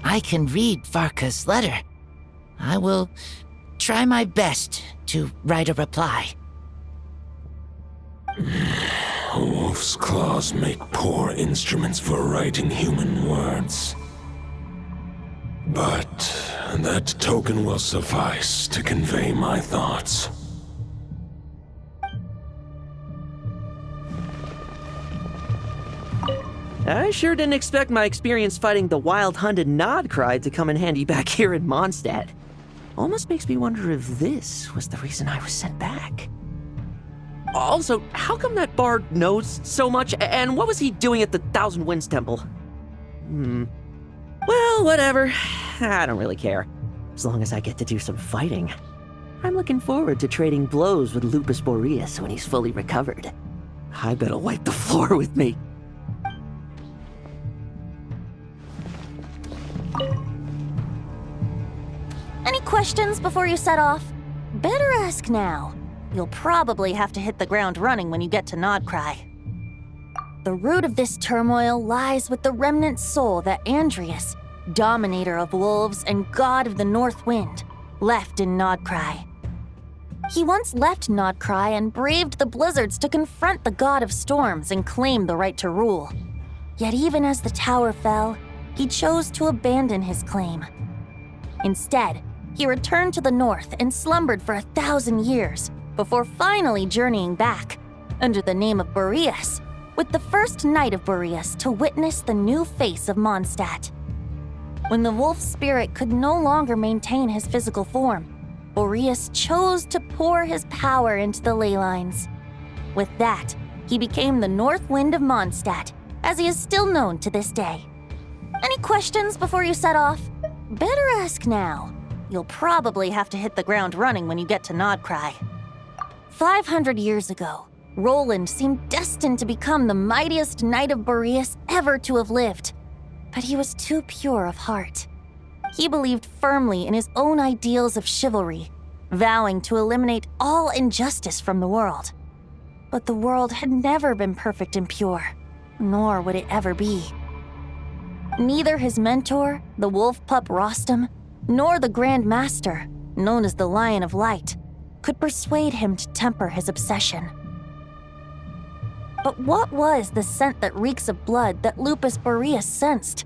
I can read Varka's letter. I will try my best to write a reply. A wolf's claws make poor instruments for writing human words. But that token will suffice to convey my thoughts. I sure didn't expect my experience fighting the wild-hunted Nodcry to come in handy back here in Mondstadt. Almost makes me wonder if this was the reason I was sent back. Also, how come that bard knows so much, and what was he doing at the Thousand Winds Temple? Well, whatever. I don't really care. As long as I get to do some fighting. I'm looking forward to trading blows with Lupus Majoris when he's fully recovered. I bet he'll wipe the floor with me. Any questions before you set off? Better ask now. You'll probably have to hit the ground running when you get to Nodcry. The root of this turmoil lies with the remnant soul that Andrias, dominator of wolves and god of the North Wind, left in Nodcry. He once left Nodcry and braved the blizzards to confront the god of storms and claim the right to rule. Yet even as the tower fell, he chose to abandon his claim. Instead, he returned to the north and slumbered for 1,000 years before finally journeying back, under the name of Boreas, with the first knight of Boreas to witness the new face of Mondstadt. When the wolf spirit could no longer maintain his physical form, Boreas chose to pour his power into the ley lines. With that, he became the North Wind of Mondstadt, as he is still known to this day. Any questions before you set off? Better ask now. You'll probably have to hit the ground running when you get to Nodcry. 500 years ago, Roland seemed destined to become the mightiest knight of Boreas ever to have lived. But he was too pure of heart. He believed firmly in his own ideals of chivalry, vowing to eliminate all injustice from the world. But the world had never been perfect and pure, nor would it ever be. Neither his mentor, the wolf pup Rostam, nor the Grand Master, known as the Lion of Light, could persuade him to temper his obsession. But what was the scent that reeks of blood that Lupus Majoris sensed?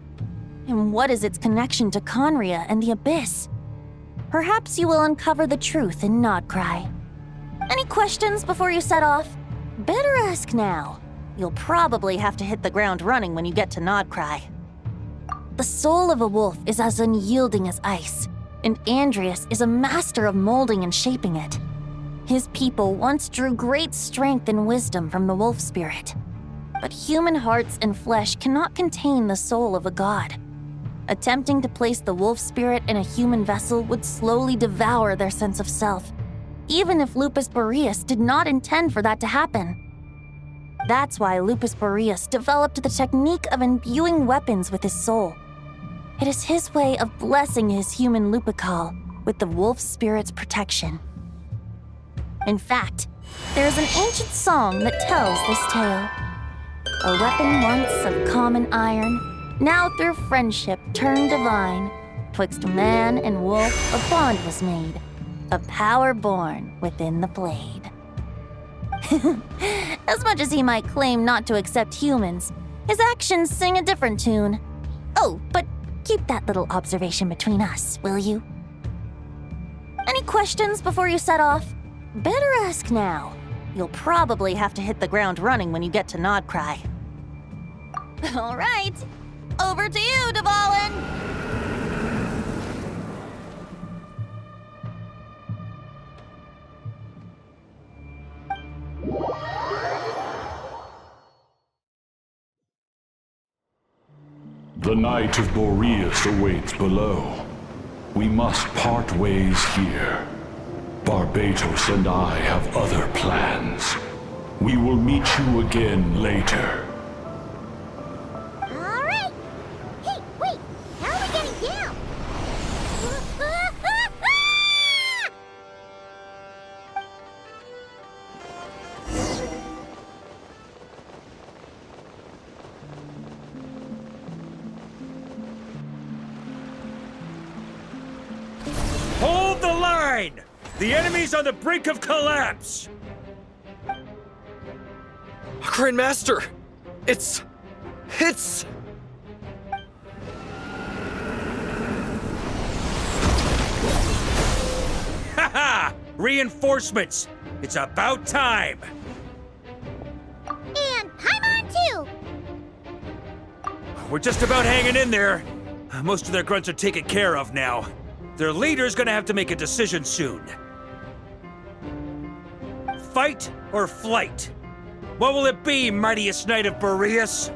And what is its connection to Conria and the Abyss? Perhaps you will uncover the truth in Nodcry. Any questions before you set off? Better ask now. You'll probably have to hit the ground running when you get to Nodcry. The soul of a wolf is as unyielding as ice, and Andrias is a master of molding and shaping it. His people once drew great strength and wisdom from the wolf spirit. But human hearts and flesh cannot contain the soul of a god. Attempting to place the wolf spirit in a human vessel would slowly devour their sense of self, even if Lupus Majoris did not intend for that to happen. That's why Lupus Majoris developed the technique of imbuing weapons with his soul. It is his way of blessing his human Lupical with the wolf spirit's protection. In fact, there is an ancient song that tells this tale. A weapon once of common iron, now through friendship turned divine. Twixt man and wolf a bond was made, a power born within the blade. As much as he might claim not to accept humans, his actions sing a different tune. Oh, but keep that little observation between us, will you? Any questions before you set off? Better ask now. You'll probably have to hit the ground running when you get to Nodcry. All right, over to you, Dvalin! The Knight of Boreas awaits below. We must part ways here. Barbatos and I have other plans. We will meet you again later. All right. Hey, wait! How are we getting down? The enemy's on the brink of collapse! Grand Master! It's... Haha! Reinforcements! It's about time! And Paimon too! We're just about hanging in there. Most of their grunts are taken care of now. Their leader's gonna have to make a decision soon. Fight or flight? What will it be, mightiest knight of Boreas?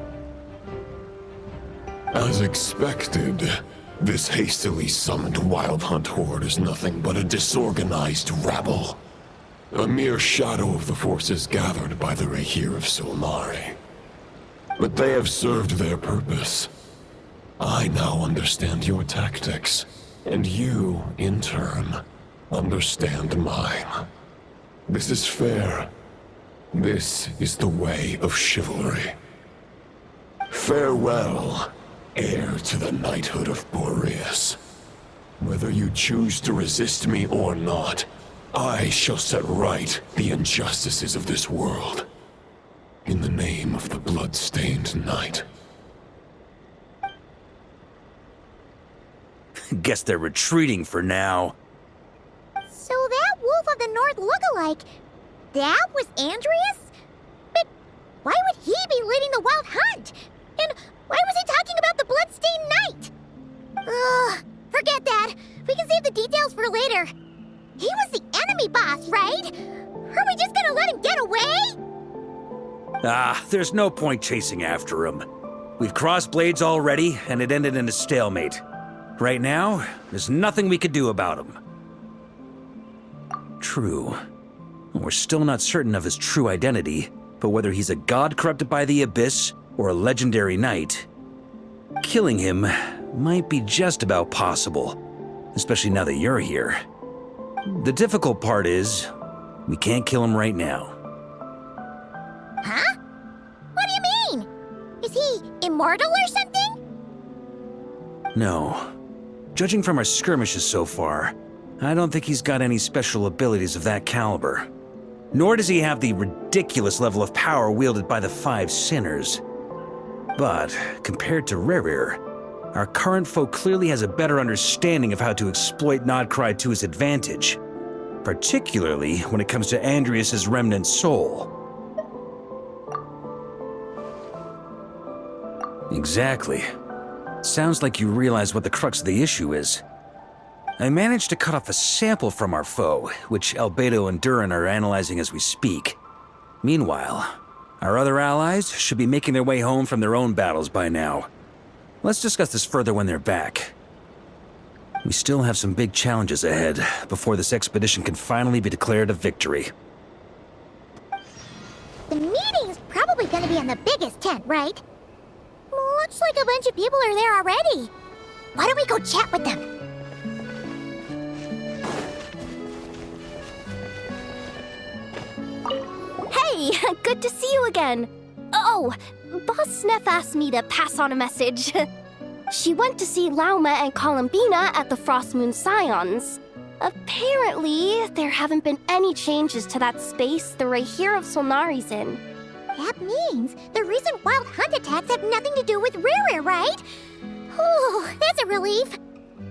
As expected, this hastily summoned Wild Hunt horde is nothing but a disorganized rabble. A mere shadow of the forces gathered by the Rahir of Solnari. But they have served their purpose. I now understand your tactics, and you, in turn, understand mine. This is fair. This is the way of chivalry. Farewell, heir to the knighthood of Boreas. Whether you choose to resist me or not, I shall set right the injustices of this world. In the name of the blood-stained knight. Guess they're retreating for now. So that Wolf of the North lookalike, that was Andreas? But why would he be leading the Wild Hunt? And why was he talking about the Bloodstained Knight? Ugh, forget that. We can save the details for later. He was the enemy boss, right? Are we just gonna let him get away? There's no point chasing after him. We've crossed blades already, and it ended in a stalemate. Right now, there's nothing we could do about him. True. We're still not certain of his true identity, but whether he's a god corrupted by the Abyss or a legendary knight, killing him might be just about possible, especially now that you're here. The difficult part is, we can't kill him right now. Huh? What do you mean? Is he immortal or something? No. Judging from our skirmishes so far, I don't think he's got any special abilities of that caliber. Nor does he have the ridiculous level of power wielded by the Five Sinners. But, compared to Rerir, our current foe clearly has a better understanding of how to exploit Nodcry to his advantage, particularly when it comes to Andreas' remnant soul. Exactly. Sounds like you realize what the crux of the issue is. I managed to cut off a sample from our foe, which Albedo and Durin are analyzing as we speak. Meanwhile, our other allies should be making their way home from their own battles by now. Let's discuss this further when they're back. We still have some big challenges ahead before this expedition can finally be declared a victory. The meeting's probably gonna be in the biggest tent, right? Looks like a bunch of people are there already. Why don't we go chat with them? Hey, good to see you again. Oh, Boss Neff asked me to pass on a message. She went to see Lauma and Columbina at the Frost Moon Scions. Apparently, there haven't been any changes to that space the Rahir of Solnari's in. That means the recent Wild Hunt attacks have nothing to do with Rerir, right? Whew, that's a relief.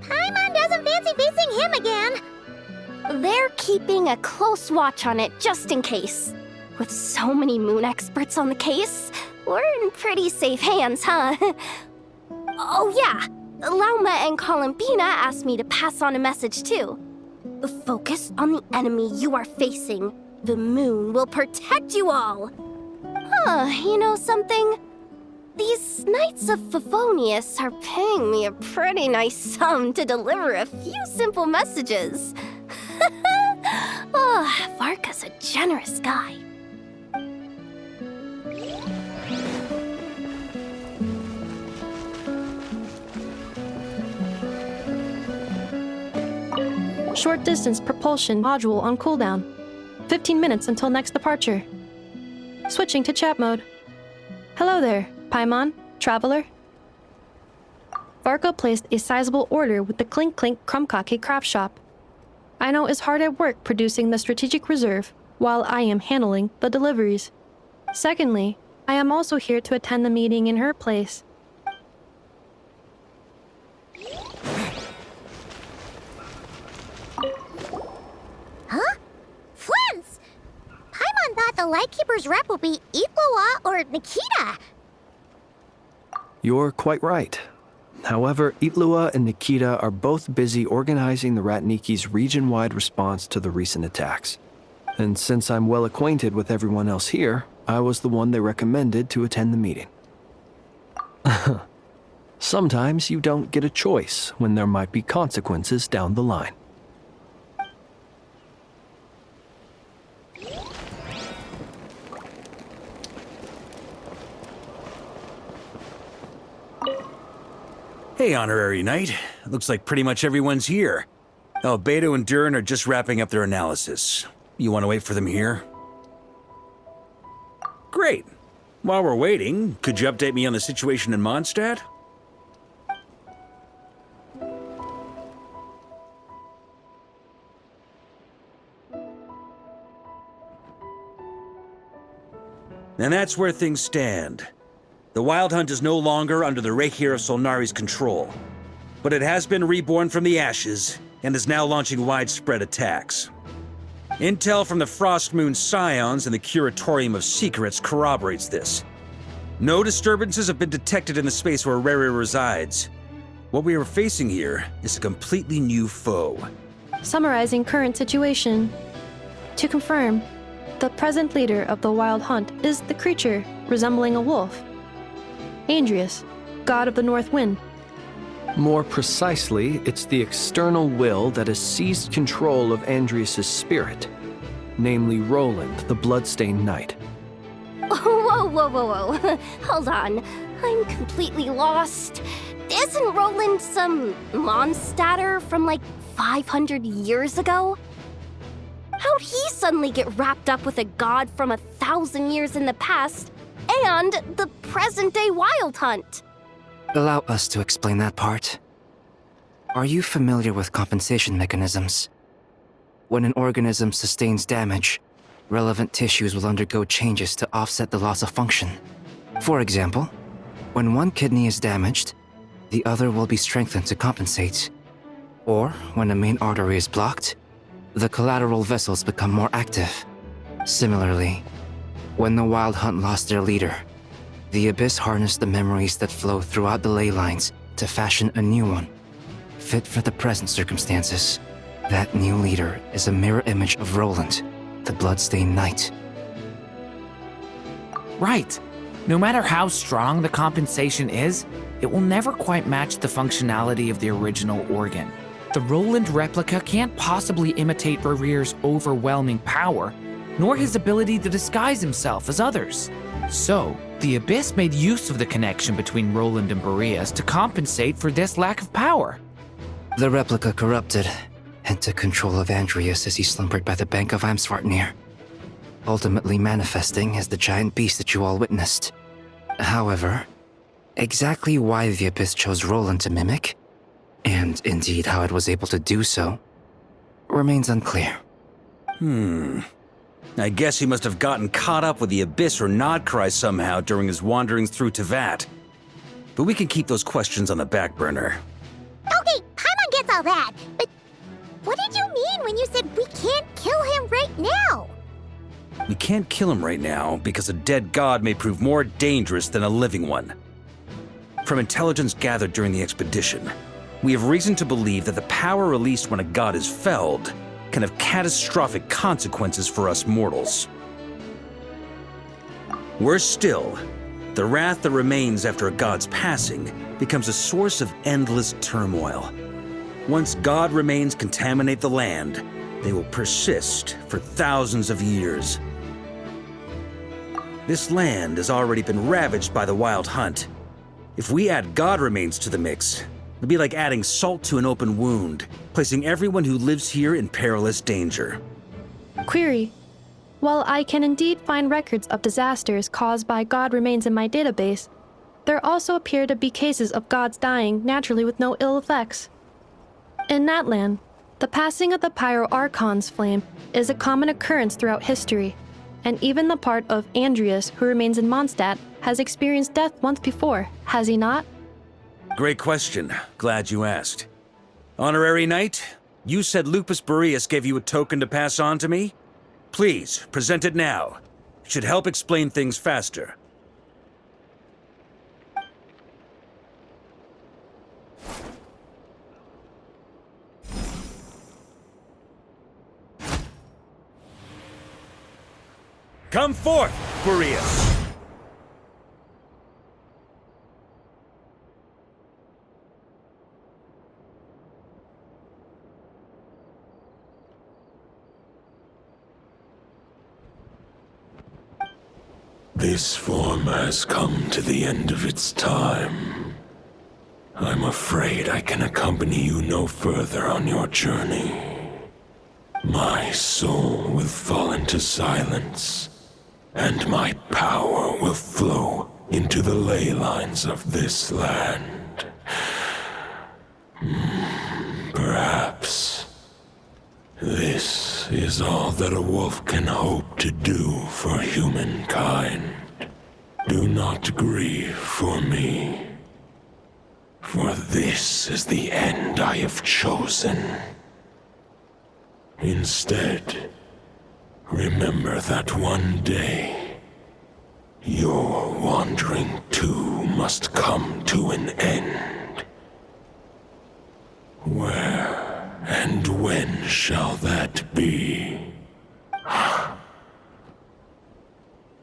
Paimon doesn't fancy facing him again. They're keeping a close watch on it just in case. With so many moon experts on the case, we're in pretty safe hands, huh? Oh yeah, Lauma and Columbina asked me to pass on a message too. Focus on the enemy you are facing. The moon will protect you all. Huh, you know something? These Knights of Favonius are paying me a pretty nice sum to deliver a few simple messages. Oh, Varka's a generous guy. Short distance propulsion module on cooldown. 15 minutes until next departure. Switching to chat mode. Hello there, Paimon, traveler. Varka placed a sizable order with the Clink Clink Krumkake craft shop. I know is hard at work producing the strategic reserve, while I am handling the deliveries. Secondly, I am also here to attend the meeting in her place. Huh? Flins! Paimon thought the Lightkeeper's rep would be Itlua or Nikita. You're quite right. However, Itlua and Nikita are both busy organizing the Ratniki's region-wide response to the recent attacks. And since I'm well acquainted with everyone else here, I was the one they recommended to attend the meeting. Sometimes you don't get a choice when there might be consequences down the line. Hey, Honorary Knight. Looks like pretty much everyone's here. Albedo and Durin are just wrapping up their analysis. You want to wait for them here? Great. While we're waiting, could you update me on the situation in Mondstadt? And that's where things stand. The Wild Hunt is no longer under the Reikir of Solnari's control, but it has been reborn from the ashes and is now launching widespread attacks. Intel from the Frostmoon Scions and the Curatorium of Secrets corroborates this. No disturbances have been detected in the space where Rere resides. What we are facing here is a completely new foe. Summarizing current situation. To confirm, the present leader of the Wild Hunt is the creature resembling a wolf. Andrius, god of the North Wind. More precisely, it's the external will that has seized control of Andrius' spirit, namely Roland, the Bloodstained Knight. Whoa. Hold on. I'm completely lost. Isn't Roland some Mondstadter from like 500 years ago? How'd he suddenly get wrapped up with a god from 1,000 years in the past and the present-day Wild Hunt? Allow us to explain that part. Are you familiar with compensation mechanisms? When an organism sustains damage, relevant tissues will undergo changes to offset the loss of function. For example, when one kidney is damaged, the other will be strengthened to compensate. Or, when a main artery is blocked, the collateral vessels become more active. Similarly, when the Wild Hunt lost their leader, the Abyss harnessed the memories that flow throughout the ley lines to fashion a new one, fit for the present circumstances. That new leader is a mirror image of Roland, the Bloodstained Knight. Right. No matter how strong the compensation is, it will never quite match the functionality of the original organ. The Roland replica can't possibly imitate Rere's overwhelming power, nor his ability to disguise himself as others. So, the Abyss made use of the connection between Roland and Boreas to compensate for this lack of power. The replica corrupted and took control of Andrius as he slumbered by the bank of Amsvartnir, ultimately manifesting as the giant beast that you all witnessed. However, exactly why the Abyss chose Roland to mimic, and indeed how it was able to do so, remains unclear. I guess he must have gotten caught up with the Abyss or Nodcry somehow during his wanderings through Tevat. But we can keep those questions on the back burner. Okay, Paimon gets all that, but what did you mean when you said we can't kill him right now? We can't kill him right now because a dead god may prove more dangerous than a living one. From intelligence gathered during the expedition, we have reason to believe that the power released when a god is felled can have catastrophic consequences for us mortals. Worse still, the wrath that remains after a god's passing becomes a source of endless turmoil. Once god remains contaminate the land, they will persist for thousands of years. This land has already been ravaged by the Wild Hunt. If we add god remains to the mix, it'll be like adding salt to an open wound, placing everyone who lives here in perilous danger. Query. While I can indeed find records of disasters caused by god remains in my database, there also appear to be cases of gods dying naturally with no ill effects. In that land, The passing of the Pyro-Archon's flame is a common occurrence throughout history, and even the part of Andreas who remains in Mondstadt has experienced death once before, has he not? Great question. Glad you asked. Honorary Knight, you said Lupus Majoris gave you a token to pass on to me? Please, present it now. It should help explain things faster. Come forth, Majoris! This form has come to the end of its time. I'm afraid I can accompany you no further on your journey. My soul will fall into silence, and my power will flow into the ley lines of this land. Perhaps this is all that a wolf can hope to do for humankind. Do not grieve for me, for this is the end I have chosen. Instead, remember that one day, your wandering too must come to an end. Where and when shall that be?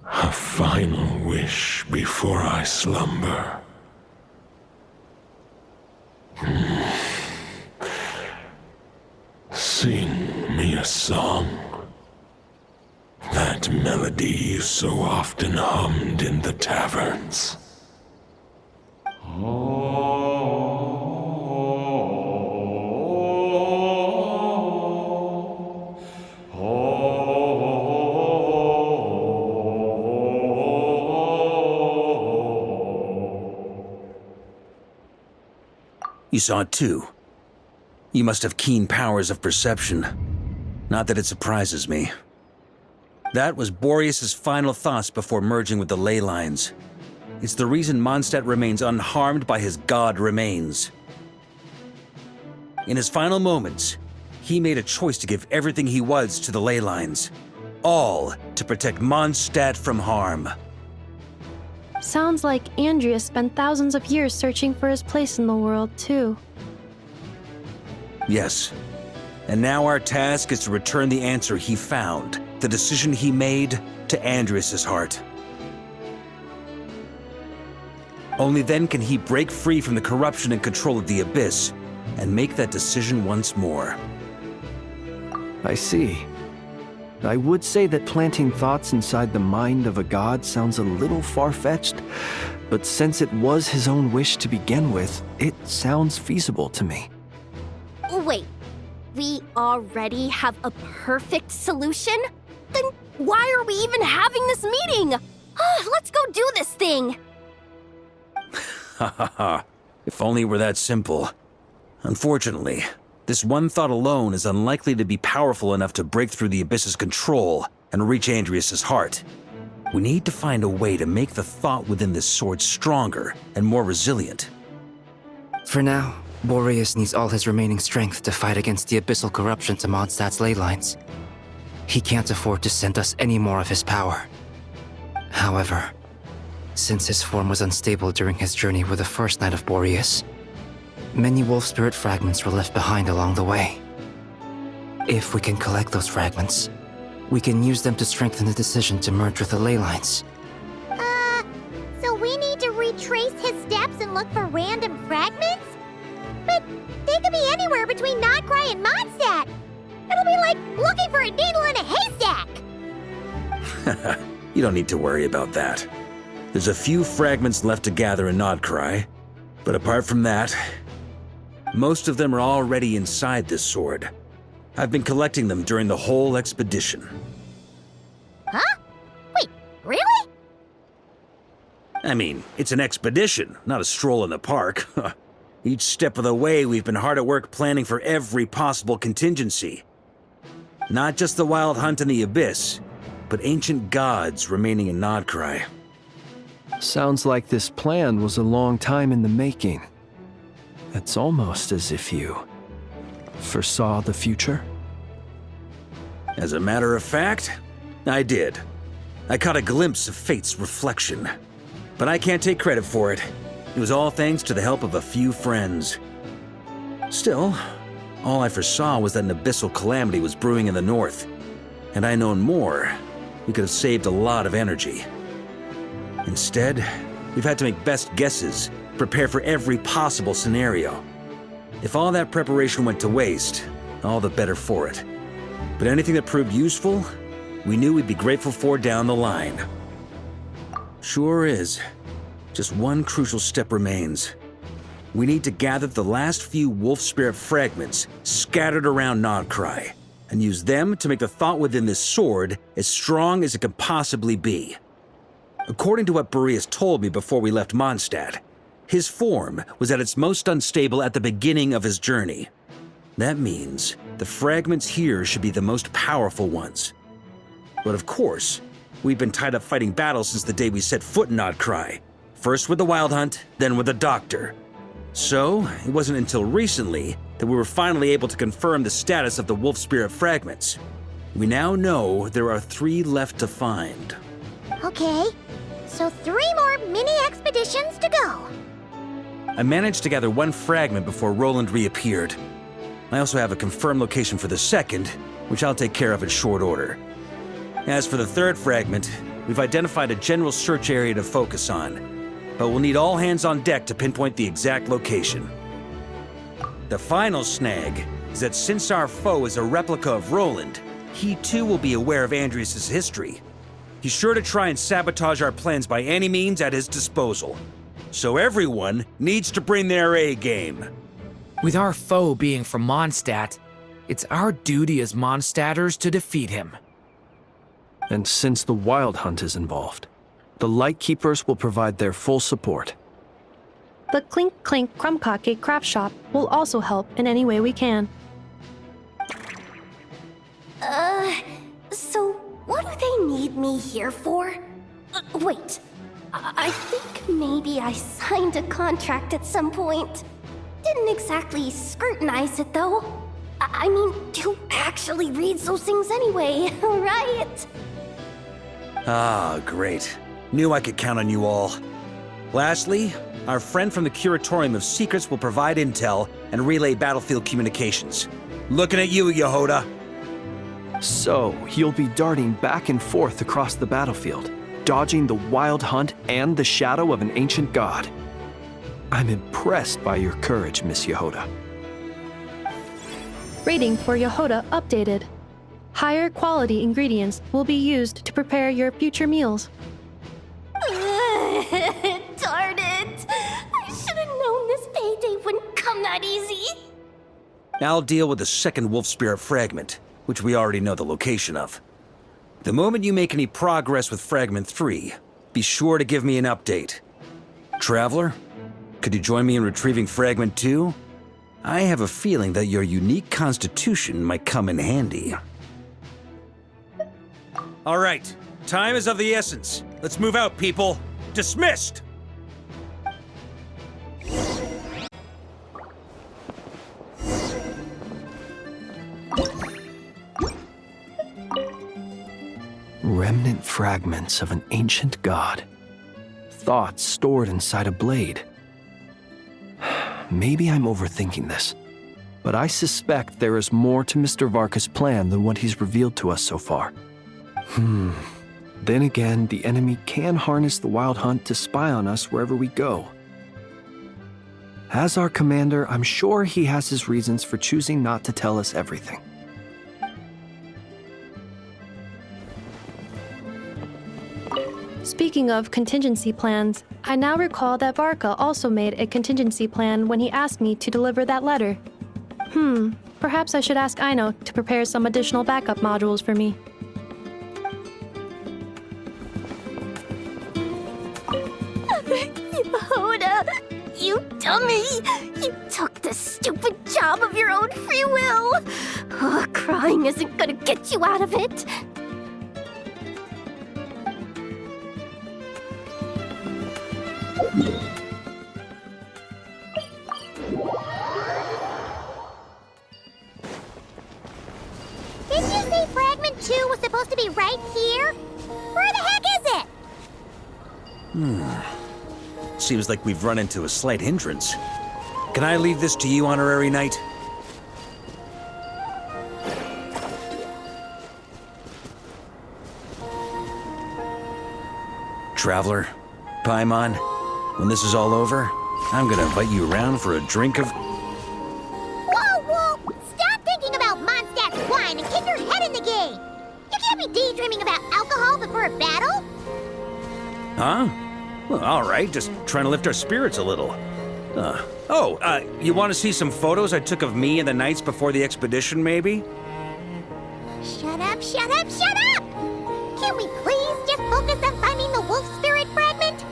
A final wish before I slumber. Sing me a song. That melody you so often hummed in the taverns. You saw it too. You must have keen powers of perception. Not that it surprises me. That was Boreas's final thoughts before merging with the ley lines. It's the reason Mondstadt remains unharmed by his god remains. In his final moments, he made a choice to give everything he was to the ley lines. All to protect Mondstadt from harm. Sounds like Andreas spent thousands of years searching for his place in the world, too. Yes. And now our task is to return the answer he found, the decision he made, to Andreas' heart. Only then can he break free from the corruption and control of the Abyss, and make that decision once more. I see. I would say that planting thoughts inside the mind of a god sounds a little far-fetched, but since it was his own wish to begin with, it sounds feasible to me. Wait, we already have a perfect solution? Then why are we even having this meeting? Let's go do this thing! Ha ha ha. If only it were that simple. Unfortunately, this one thought alone is unlikely to be powerful enough to break through the Abyss's control and reach Andreas' heart. We need to find a way to make the thought within this sword stronger and more resilient. For now, Boreas needs all his remaining strength to fight against the abyssal corruption to Mondstadt's ley lines. He can't afford to send us any more of his power. However, since his form was unstable during his journey with the first Knight of Boreas, many wolf spirit fragments were left behind along the way. If we can collect those fragments, we can use them to strengthen the decision to merge with the ley lines. So we need to retrace his steps and look for random fragments? But they could be anywhere between Nodcry and Mondstadt. It'll be like looking for a needle in a haystack. You don't need to worry about that. There's a few fragments left to gather in Nodcry, but apart from that, most of them are already inside this sword. I've been collecting them during the whole expedition. Huh? Wait, really? I mean, it's an expedition, not a stroll in the park. Each step of the way, we've been hard at work planning for every possible contingency. Not just the Wild Hunt in the Abyss, but ancient gods remaining in Nodcry. Sounds like this plan was a long time in the making. It's almost as if you foresaw the future. As a matter of fact, I did. I caught a glimpse of fate's reflection. But I can't take credit for it. It was all thanks to the help of a few friends. Still, all I foresaw was that an abyssal calamity was brewing in the north. Had I known more, we could have saved a lot of energy. Instead, we've had to make best guesses, prepare for every possible scenario. If all that preparation went to waste, all the better for it. But anything that proved useful, we knew we'd be grateful for down the line. Sure is. Just one crucial step remains. We need to gather the last few wolf spirit fragments scattered around Nodcry, and use them to make the thought within this sword as strong as it could possibly be. According to what Boreas told me before we left Mondstadt, his form was at its most unstable at the beginning of his journey. That means the fragments here should be the most powerful ones. But of course, we've been tied up fighting battles since the day we set foot in Nodcry. First with the Wild Hunt, then with the Doctor. So, it wasn't until recently that we were finally able to confirm the status of the wolf spirit fragments. We now know there are 3 left to find. Okay, so 3 more mini expeditions to go. I managed to gather 1 fragment before Roland reappeared. I also have a confirmed location for the second, which I'll take care of in short order. As for the 3rd fragment, we've identified a general search area to focus on, but we'll need all hands on deck to pinpoint the exact location. The final snag is that since our foe is a replica of Roland, he too will be aware of Andrias' history. He's sure to try and sabotage our plans by any means at his disposal. So everyone needs to bring their A-game. With our foe being from Mondstadt, it's our duty as Mondstadters to defeat him. And since the Wild Hunt is involved, the Lightkeepers will provide their full support. The Clink Clink Krumkake craft shop will also help in any way we can. So what do they need me here for? Wait, I think maybe I signed a contract at some point. Didn't exactly scrutinize it though. I mean, who actually reads those things anyway, right? Ah, great. Knew I could count on you all. Lastly, our friend from the Curatorium of Secrets will provide intel and relay battlefield communications. Looking at you, Yehoda. So, you'll be darting back and forth across the battlefield, dodging the Wild Hunt and the shadow of an ancient god. I'm impressed by your courage, Miss Yehoda. Rating for Yehoda updated. Higher quality ingredients will be used to prepare your future meals. Darn it! I should have known this payday wouldn't come that easy. I'll deal with the second wolf spirit fragment, which we already know the location of. The moment you make any progress with Fragment 3, be sure to give me an update. Traveler, could you join me in retrieving Fragment 2? I have a feeling that your unique constitution might come in handy. All right, time is of the essence. Let's move out, people. Dismissed! Remnant fragments of an ancient god. Thoughts stored inside a blade. Maybe I'm overthinking this, but I suspect there is more to Mr. Varka's plan than what he's revealed to us so far. Then again, the enemy can harness the Wild Hunt to spy on us wherever we go. As our commander, I'm sure he has his reasons for choosing not to tell us everything. Speaking of contingency plans, I now recall that Varka also made a contingency plan when he asked me to deliver that letter. Perhaps I should ask Aino to prepare some additional backup modules for me. Yehoda, you dummy! You isn't gonna get you out of it. Didn't you say Fragment 2 was supposed to be right here? Where the heck is it? Seems like we've run into a slight hindrance. Can I leave this to you, Honorary Knight? Traveler, Paimon, when this is all over, I'm gonna invite you around for a drink of... Whoa, whoa! Stop thinking about Mondstadt's wine and kick your head in the game! You can't be daydreaming about alcohol before a battle! Huh? Well, alright, just trying to lift our spirits a little. You want to see some photos I took of me and the knights before the expedition, maybe? Shut up, shut up, shut up! Can we please just focus on finding the wolf spirit fragment?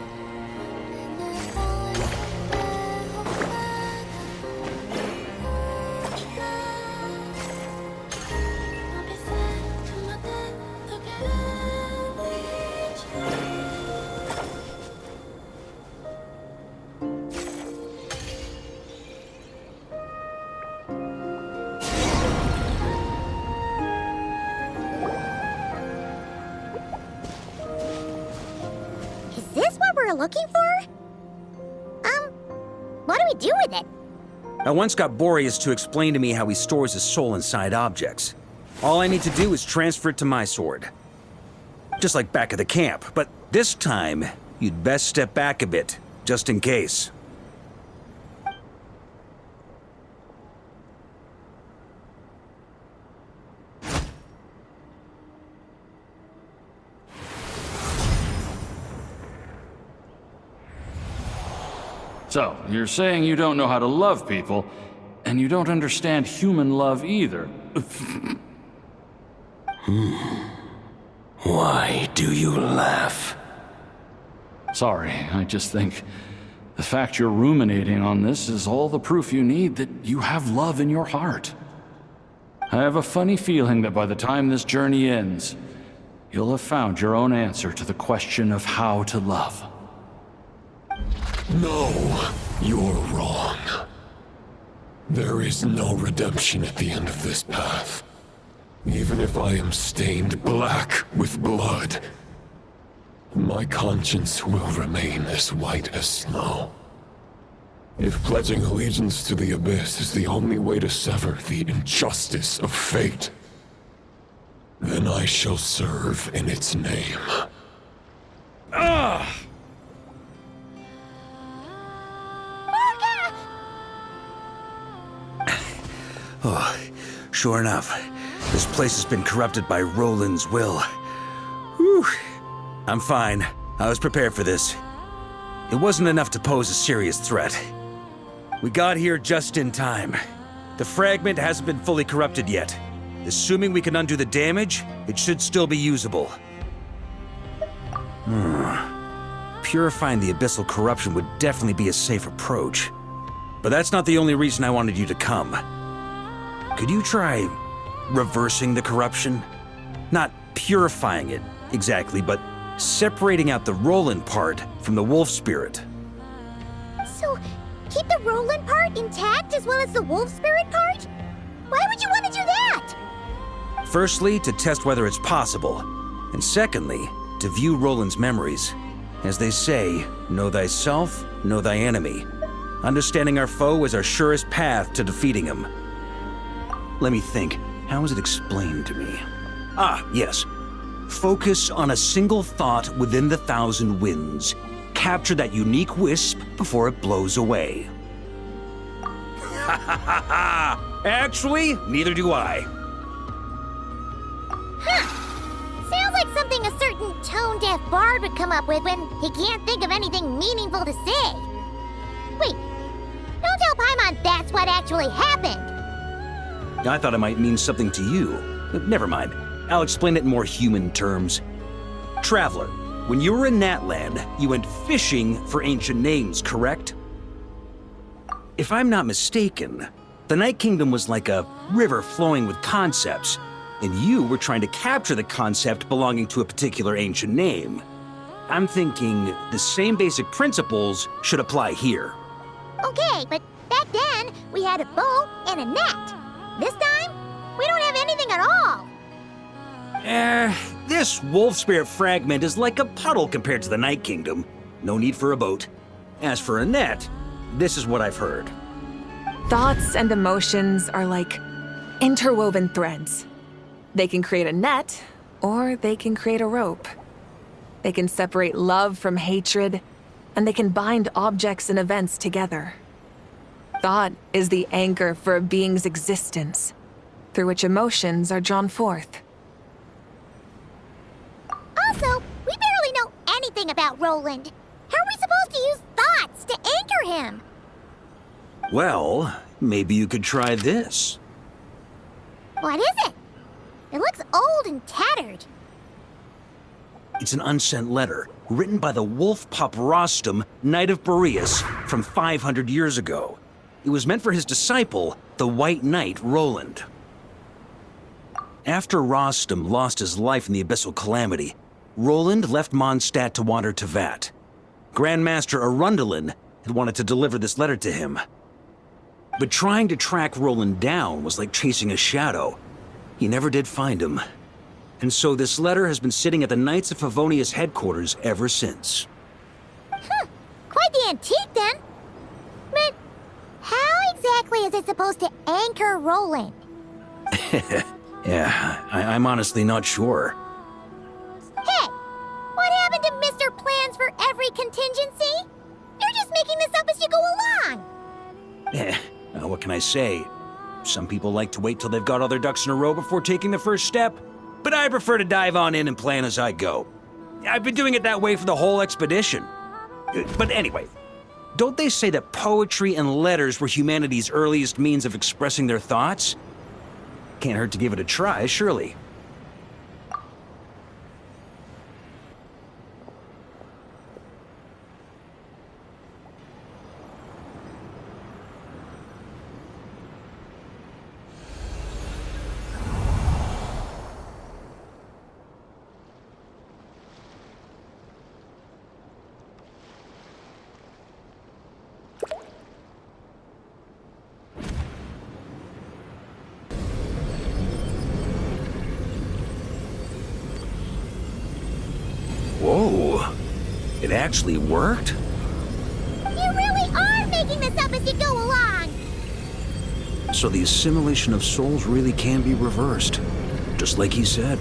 Looking for? What do we do with it? I once got Boreas to explain to me how he stores his soul inside objects. All I need to do is transfer it to my sword. Just like back at the camp, but this time, you'd best step back a bit, just in case. So, you're saying you don't know how to love people, and you don't understand human love either. Why do you laugh? Sorry, I just think the fact you're ruminating on this is all the proof you need that you have love in your heart. I have a funny feeling that by the time this journey ends, you'll have found your own answer to the question of how to love. No, you're wrong. There is no redemption at the end of this path. Even if I am stained black with blood, my conscience will remain as white as snow. If pledging allegiance to the Abyss is the only way to sever the injustice of fate, then I shall serve in its name. Oh, sure enough, this place has been corrupted by Roland's will. Whew. I'm fine. I was prepared for this. It wasn't enough to pose a serious threat. We got here just in time. The fragment hasn't been fully corrupted yet. Assuming we can undo the damage, it should still be usable. Purifying the abyssal corruption would definitely be a safe approach. But that's not the only reason I wanted you to come. Could you try reversing the corruption? Not purifying it, exactly, but separating out the Roland part from the wolf spirit. So, keep the Roland part intact as well as the wolf spirit part? Why would you want to do that? Firstly, to test whether it's possible. And secondly, to view Roland's memories. As they say, know thyself, know thy enemy. Understanding our foe is our surest path to defeating him. Let me think. How was it explained to me? Yes. Focus on a single thought within the 1,000 winds. Capture that unique wisp before it blows away. Actually, neither do I. Sounds like something a certain tone-deaf bard would come up with when he can't think of anything meaningful to say. Wait, don't tell Paimon that's what actually happened. I thought it might mean something to you. Never mind. I'll explain it in more human terms. Traveler, when you were in Natland, you went fishing for ancient names, correct? If I'm not mistaken, the Night Kingdom was like a river flowing with concepts. and you were trying to capture the concept belonging to a particular ancient name. I'm thinking the same basic principles should apply here. Okay, but back then, we had a bow and a net. This time, we don't have anything at all. This wolf spirit fragment is like a puddle compared to the Night Kingdom. No need for a boat. As for a net, this is what I've heard. Thoughts and emotions are like interwoven threads. They can create a net, or they can create a rope. They can separate love from hatred, and they can bind objects and events together. Thought is the anchor for a being's existence, through which emotions are drawn forth. Also, we barely know anything about Roland. How are we supposed to use thoughts to anchor him? Well, maybe you could try this. What is it? It looks old and tattered. It's an unsent letter, written by the wolf pup Rostam, Knight of Boreas, from 500 years ago. It was meant for his disciple, the White Knight Roland. After Rostam lost his life in the Abyssal Calamity, Roland left Mondstadt to wander to Vat. Grandmaster Arundelen had wanted to deliver this letter to him. But trying to track Roland down was like chasing a shadow. He never did find him. And so this letter has been sitting at the Knights of Favonius headquarters ever since. Quite the antique then. But how exactly is it supposed to anchor Roland? Yeah, I'm honestly not sure. Hey, what happened to Mr. Plans for every contingency? You're just making this up as you go along. What can I say? Some people like to wait till they've got all their ducks in a row before taking the first step, but I prefer to dive on in and plan as I go. I've been doing it that way for the whole expedition. But anyway, don't they say that poetry and letters were humanity's earliest means of expressing their thoughts? Can't hurt to give it a try, surely. Whoa, it actually worked? You really are making this up as you go along. So the assimilation of souls really can be reversed, just like he said.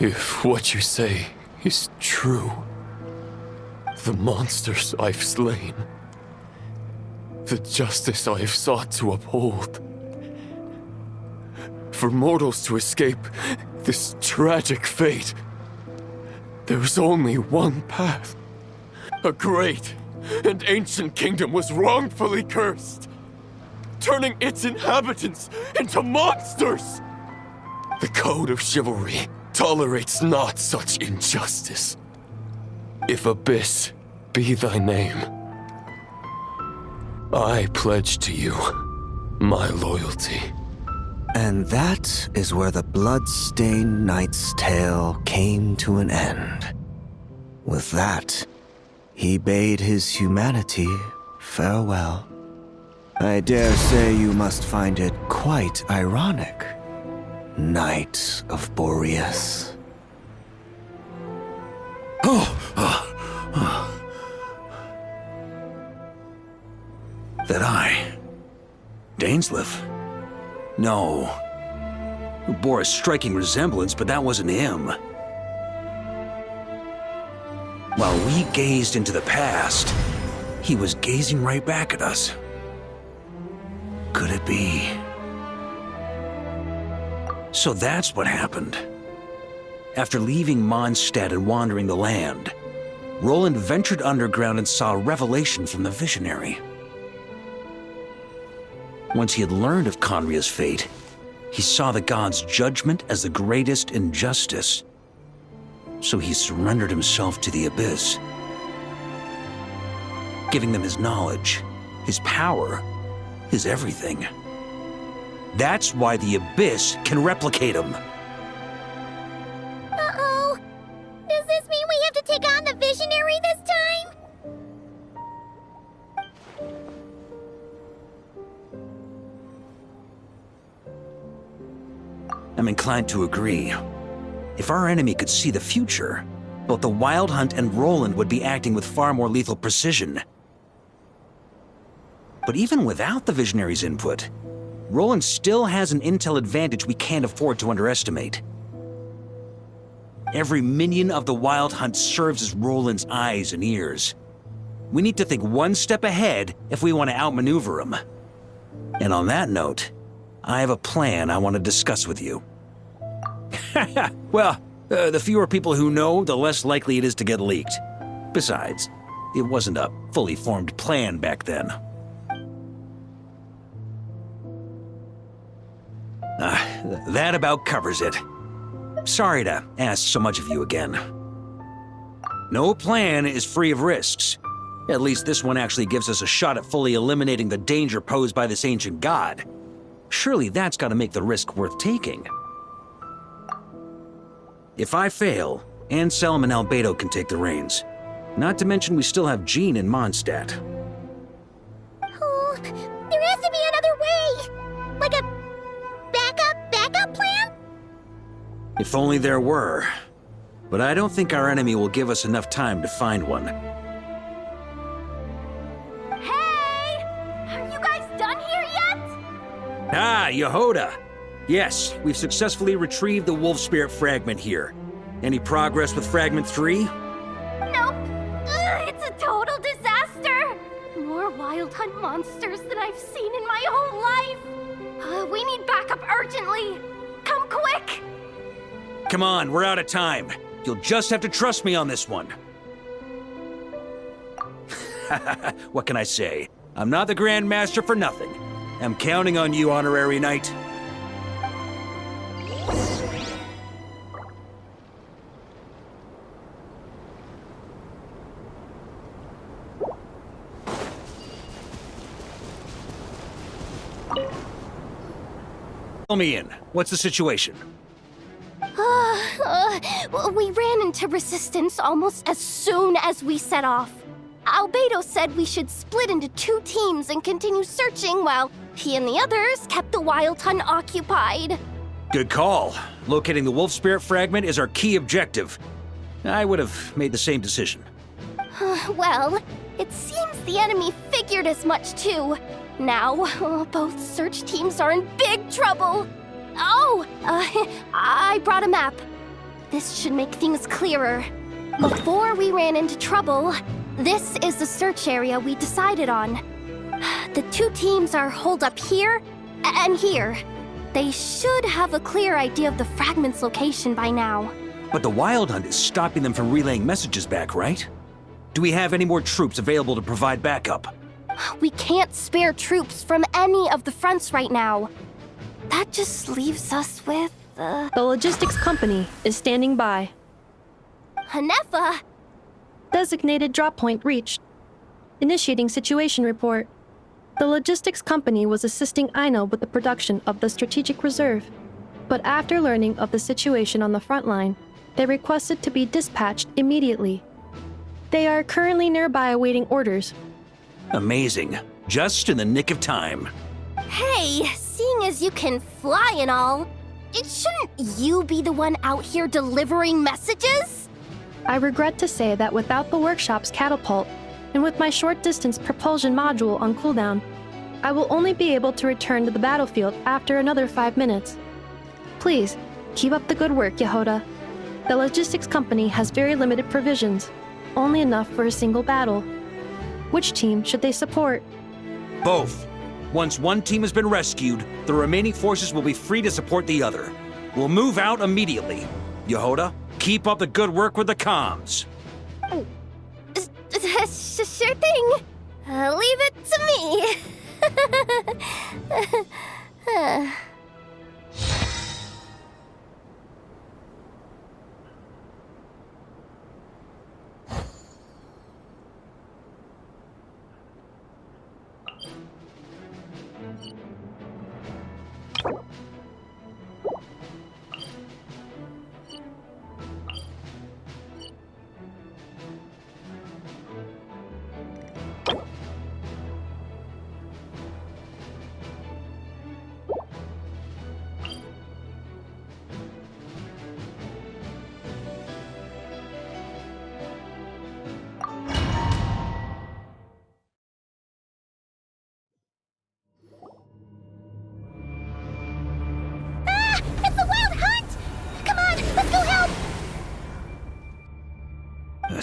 If what you say is true, the monsters I've slain, the justice I have sought to uphold, for mortals to escape this tragic fate, there's only one path. A great and ancient kingdom was wrongfully cursed, turning its inhabitants into monsters. The code of chivalry tolerates not such injustice. If Abyss be thy name, I pledge to you my loyalty. And that is where the blood-stained knight's tale came to an end. With that, he bade his humanity farewell. I dare say you must find it quite ironic, Knight of Boreas. That I, Dainsleif? No. It bore a striking resemblance, but that wasn't him. While we gazed into the past, he was gazing right back at us. Could it be? So that's what happened. After leaving Mondstadt and wandering the land, Roland ventured underground and saw a revelation from the visionary. Once he had learned of Conria's fate, he saw the gods' judgment as the greatest injustice. So he surrendered himself to the Abyss, giving them his knowledge, His power, his everything. That's why the Abyss can replicate him. Uh-oh. Does this mean we have to take on the Visionary this time? I'm inclined to agree. If our enemy could see the future, both the Wild Hunt and Roland would be acting with far more lethal precision. But even without the Visionary's input, Roland still has an intel advantage we can't afford to underestimate. Every minion of the Wild Hunt serves as Roland's eyes and ears. We need to think one step ahead if we want to outmaneuver him. And on that note, I have a plan I want to discuss with you. Well, the fewer people who know, the less likely it is to get leaked. Besides, it wasn't a fully formed plan back then. That about covers it. Sorry to ask so much of you again. No plan is free of risks. At least this one actually gives us a shot at fully eliminating the danger posed by this ancient god. Surely that's got to make the risk worth taking. If I fail, Anselm and Albedo can take the reins. Not to mention we still have Jean in Mondstadt. Oh, there has to be another way! Like a backup plan? If only there were. But I don't think our enemy will give us enough time to find one. Hey! Are you guys done here yet? Ah, Yehoda! Yes, we've successfully retrieved the Wolf Spirit fragment here. Any progress with Fragment 3? Nope. Ugh, it's a total disaster. More Wild Hunt monsters than I've seen in my whole life. We need backup urgently. Come quick! Come on, we're out of time. You'll just have to trust me on this one. What can I say? I'm not the Grand Master for nothing. I'm counting on you, Honorary Knight. Fill me in. What's the situation? We ran into resistance almost as soon as we set off. Albedo said we should split into 2 teams and continue searching while he and the others kept the Wild Hunt occupied. Good call. Locating the Wolf Spirit fragment is our key objective. I would have made the same decision. Well, it seems the enemy figured as much too. Now, both search teams are in big trouble. Oh, I brought a map. This should make things clearer. Before we ran into trouble, this is the search area we decided on. The 2 teams are holed up here and here. They should have a clear idea of the fragment's location by now. But the Wild Hunt is stopping them from relaying messages back, right? Do we have any more troops available to provide backup? We can't spare troops from any of the fronts right now. That just leaves us with, The logistics company is standing by. Hanefa! Designated drop point reached. Initiating situation report. The logistics company was assisting Aino with the production of the strategic reserve. But after learning of the situation on the front line, they requested to be dispatched immediately. They are currently nearby awaiting orders. Amazing. Just in the nick of time. Hey, seeing as you can fly and all, shouldn't you be the one out here delivering messages? I regret to say that without the workshop's catapult, and with my short-distance propulsion module on cooldown, I will only be able to return to the battlefield after another 5 minutes. Please, keep up the good work, Yehoda. The logistics company has very limited provisions, only enough for a single battle. Which team should they support? Both. Once one team has been rescued, the remaining forces will be free to support the other. We'll move out immediately. Yehoda, keep up the good work with the comms. Sure thing. Leave it to me.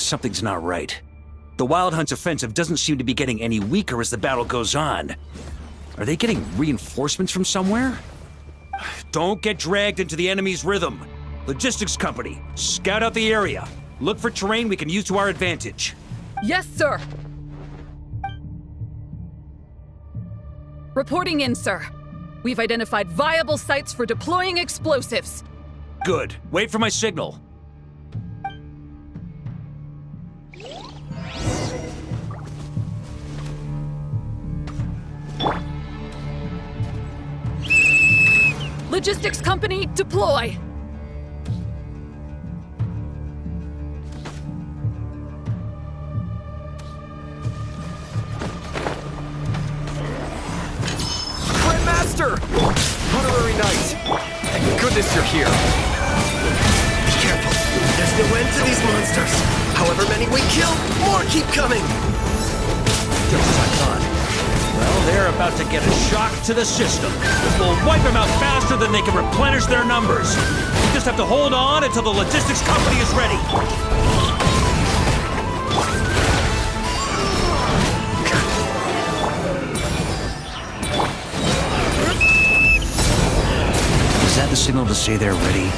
something's not right. The Wild Hunt's offensive doesn't seem to be getting any weaker as the battle goes on. Are they getting reinforcements from somewhere? Don't get dragged into the enemy's rhythm. Logistics company, scout out the area. Look for terrain we can use to our advantage. Yes, sir. Reporting in, sir. We've identified viable sites for deploying explosives. Good. Wait for my signal. Logistics company, deploy! Grandmaster! Honorary Knight! Thank goodness you're here. Be careful. There's no end to these monsters. However many we kill, more keep coming! Just as I thought. Well, they're about to get a shock to the system. We'll wipe them out faster than they can replenish their numbers. We just have to hold on until the logistics company is ready. Is that the signal to say they're ready?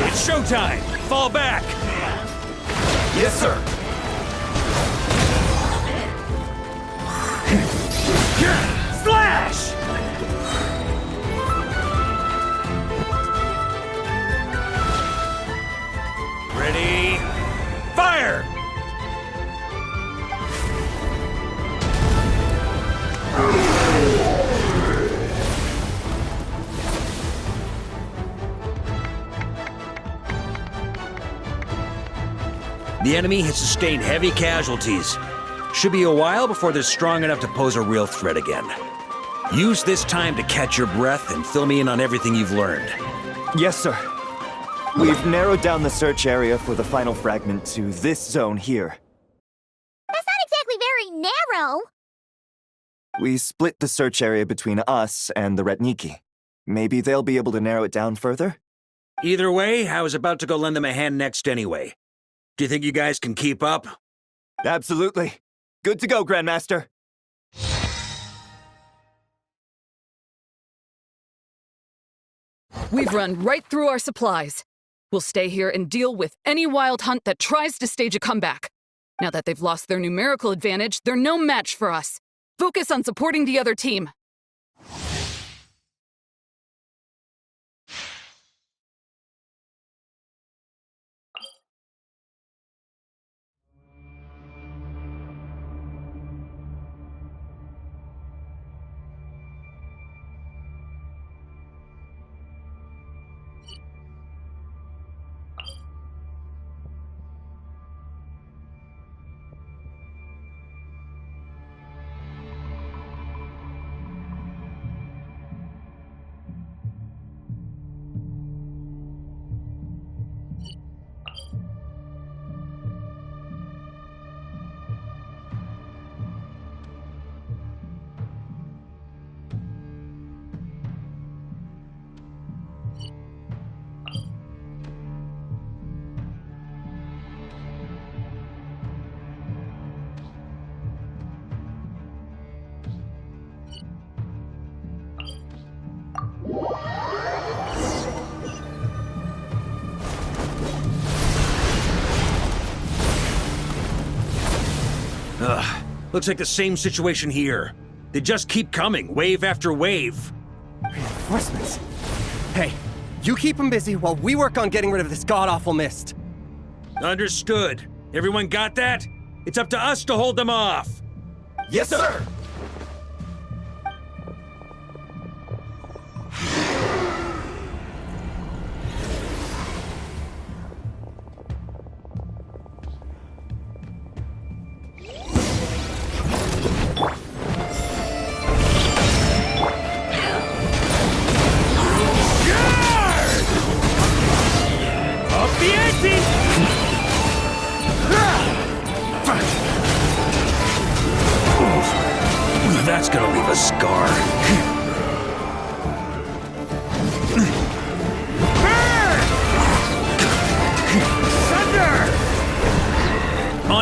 It's showtime! Fall back! Yes, sir. Slash! Ready? Fire! The enemy has sustained heavy casualties. Should be a while before they're strong enough to pose a real threat again. Use this time to catch your breath and fill me in on everything you've learned. Yes, sir. We've narrowed down the search area for the final fragment to this zone here. That's not exactly very narrow. We split the search area between us and the Retniki. Maybe they'll be able to narrow it down further? Either way, I was about to go lend them a hand next anyway. Do you think you guys can keep up? Absolutely. Good to go, Grandmaster. We've run right through our supplies. We'll stay here and deal with any Wild Hunt that tries to stage a comeback. Now that they've lost their numerical advantage, they're no match for us. Focus on supporting the other team. Ugh, looks like the same situation here. They just keep coming, wave after wave. Reinforcements. Hey, you keep them busy while we work on getting rid of this god-awful mist. Understood. Everyone got that? It's up to us to hold them off. Yes, sir!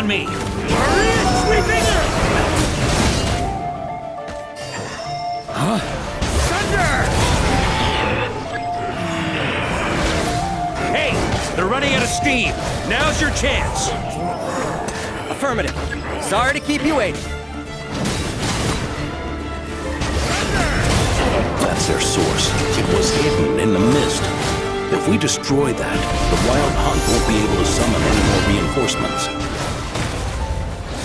on me! Sweeping! Huh? Thunder! Hey! They're running out of steam! Now's your chance! Affirmative. Sorry to keep you waiting. That's their source. It was hidden in the mist. If we destroy that, the Wild Hunt won't be able to summon any more reinforcements.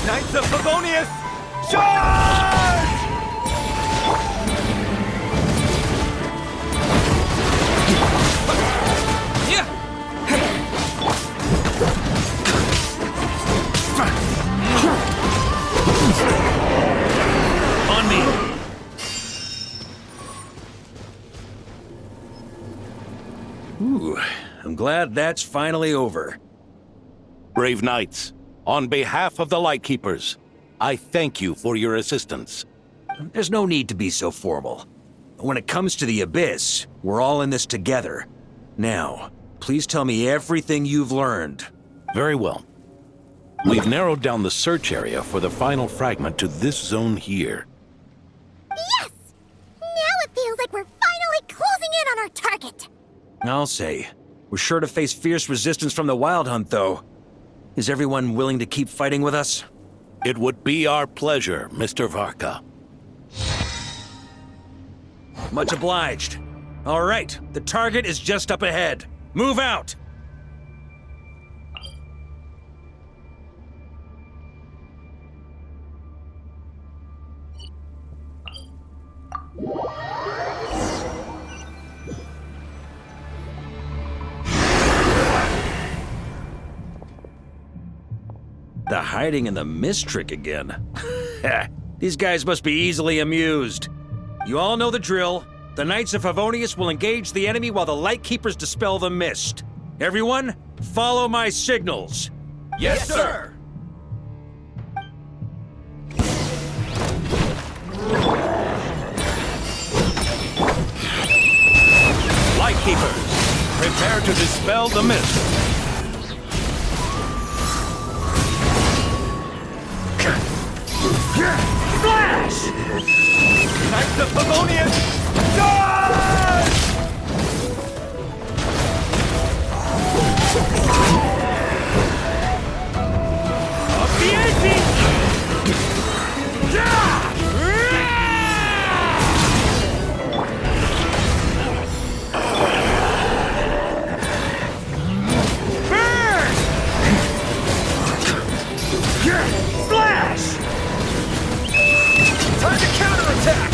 Knights of Favonius! Charge! On me! Ooh, I'm glad that's finally over. Brave knights, on behalf of the Lightkeepers, I thank you for your assistance. There's no need to be so formal. When it comes to the Abyss, we're all in this together. Now, please tell me everything you've learned. Very well. We've narrowed down the search area for the final fragment to this zone here. Yes! Now it feels like we're finally closing in on our target! I'll say. We're sure to face fierce resistance from the Wild Hunt, though. Is everyone willing to keep fighting with us? It would be our pleasure, Mr. Varka. Much obliged. All right, the target is just up ahead. Move out! The hiding in the mist trick again. These guys must be easily amused. You all know the drill. The Knights of Favonius will engage the enemy while the Lightkeepers dispel the mist. Everyone, follow my signals. Yes, sir! Lightkeepers, prepare to dispel the mist. Flash! Knights of Favonius, charge! Up the ante! Burn! Splash! Time to counterattack!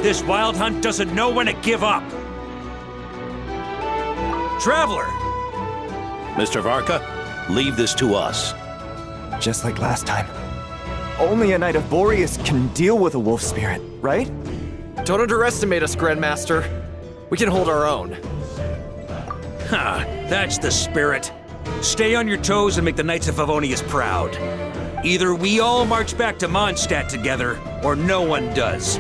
This Wild Hunt doesn't know when to give up. Traveler! Mr. Varka, leave this to us. Just like last time. Only a Knight of Boreas can deal with a wolf spirit, right? Don't underestimate us, Grandmaster. We can hold our own. Ha! That's the spirit. Stay on your toes and make the Knights of Favonius proud. Either we all march back to Mondstadt together, or no one does.